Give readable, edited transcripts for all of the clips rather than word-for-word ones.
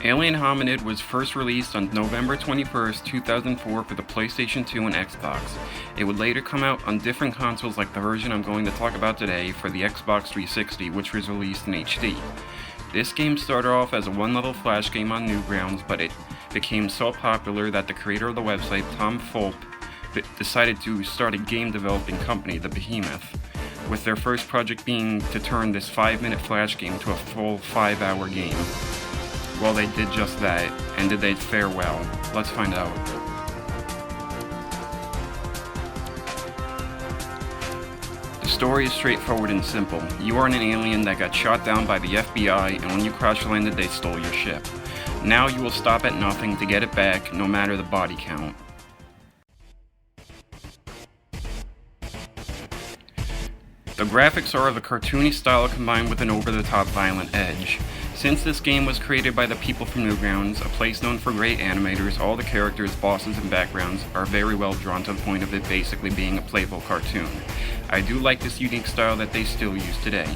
Alien Hominid was first released on November 21st, 2004 for the PlayStation 2 and Xbox. It would later come out on different consoles like the version I'm going to talk about today for the Xbox 360, which was released in HD. This game started off as a one-level flash game on Newgrounds, but it became so popular that the creator of the website, Tom Fulp, decided to start a game developing company, the Behemoth, with their first project being to turn this 5-minute flash game to a full 5-hour game. Well, they did just that, and did they fare well? Let's find out. The story is straightforward and simple. You are an alien that got shot down by the FBI, and when you crash landed, they stole your ship. Now you will stop at nothing to get it back, no matter the body count. The graphics are of a cartoony style combined with an over-the-top violent edge. Since this game was created by the people from Newgrounds, a place known for great animators, all the characters, bosses, and backgrounds are very well drawn to the point of it basically being a playful cartoon. I do like this unique style that they still use today.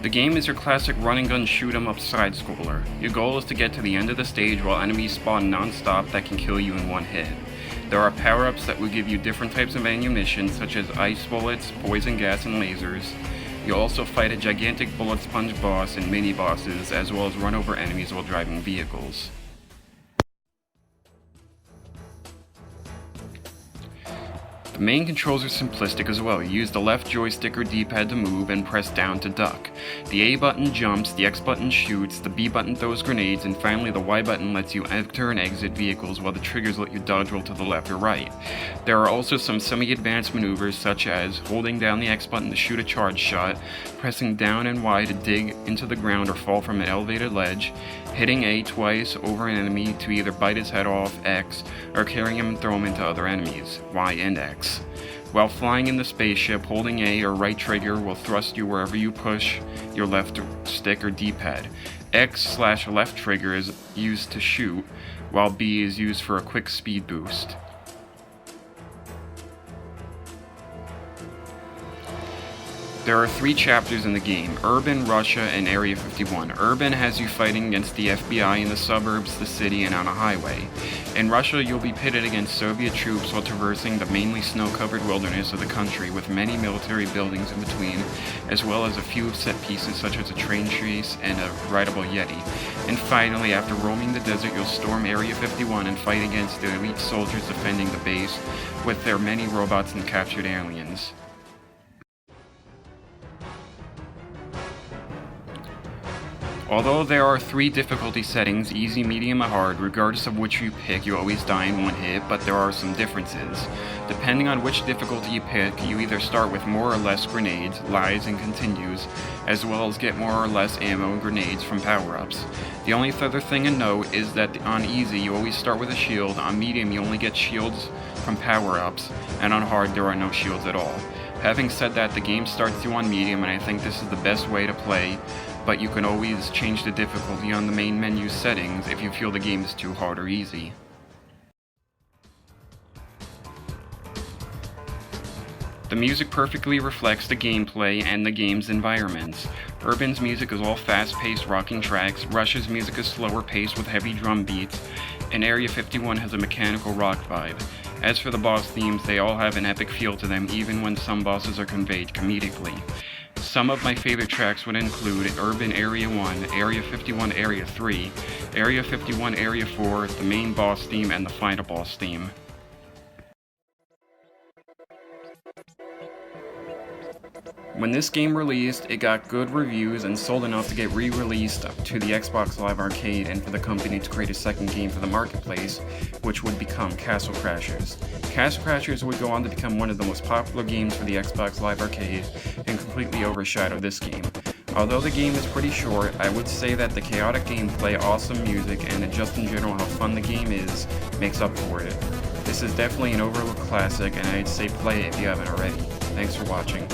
The game is your classic run-and-gun shoot-'em-up side-scroller. Your goal is to get to the end of the stage while enemies spawn non-stop that can kill you in one hit. There are power-ups that will give you different types of ammunition, such as ice bullets, poison gas, and lasers. You'll also fight a gigantic bullet sponge boss and mini-bosses, as well as run over enemies while driving vehicles. The main controls are simplistic as well. You use the left joystick or D-pad to move and press down to duck. The A button jumps, the X button shoots, the B button throws grenades, and finally the Y button lets you enter and exit vehicles while the triggers let you dodge roll to the left or right. There are also some semi-advanced maneuvers such as holding down the X button to shoot a charge shot, pressing down and Y to dig into the ground or fall from an elevated ledge, hitting A twice over an enemy to either bite his head off, X, or carrying him and throw him into other enemies, Y and X. While flying in the spaceship, holding A or right trigger will thrust you wherever you push your left stick or D-pad. X/left trigger is used to shoot, while B is used for a quick speed boost. There are 3 chapters in the game: Urban, Russia, and Area 51. Urban has you fighting against the FBI in the suburbs, the city, and on a highway. In Russia, you'll be pitted against Soviet troops while traversing the mainly snow-covered wilderness of the country with many military buildings in between, as well as a few set pieces such as a train chase and a rideable Yeti. And finally, after roaming the desert, you'll storm Area 51 and fight against the elite soldiers defending the base with their many robots and captured aliens. Although there are 3 difficulty settings, easy, medium, and hard, regardless of which you pick, you always die in one hit, but there are some differences. Depending on which difficulty you pick, you either start with more or less grenades, lies, and continues, as well as get more or less ammo and grenades from power-ups. The only other thing to note is that on easy, you always start with a shield, on medium you only get shields from power-ups, and on hard there are no shields at all. Having said that, the game starts you on medium, and I think this is the best way to play, but you can always change the difficulty on the main menu settings if you feel the game is too hard or easy. The music perfectly reflects the gameplay and the game's environments. Urban's music is all fast-paced rocking tracks, Russia's music is slower paced with heavy drum beats, and Area 51 has a mechanical rock vibe. As for the boss themes, they all have an epic feel to them, even when some bosses are conveyed comedically. Some of my favorite tracks would include Urban Area 1, Area 51 Area 3, Area 51 Area 4, the main boss theme, and the final boss theme. When this game released, it got good reviews and sold enough to get re-released to the Xbox Live Arcade and for the company to create a second game for the marketplace, which would become Castle Crashers. Castle Crashers would go on to become one of the most popular games for the Xbox Live Arcade and completely overshadow this game. Although the game is pretty short, I would say that the chaotic gameplay, awesome music, and just in general how fun the game is makes up for it. This is definitely an overlooked classic, and I'd say play it if you haven't already. Thanks for watching.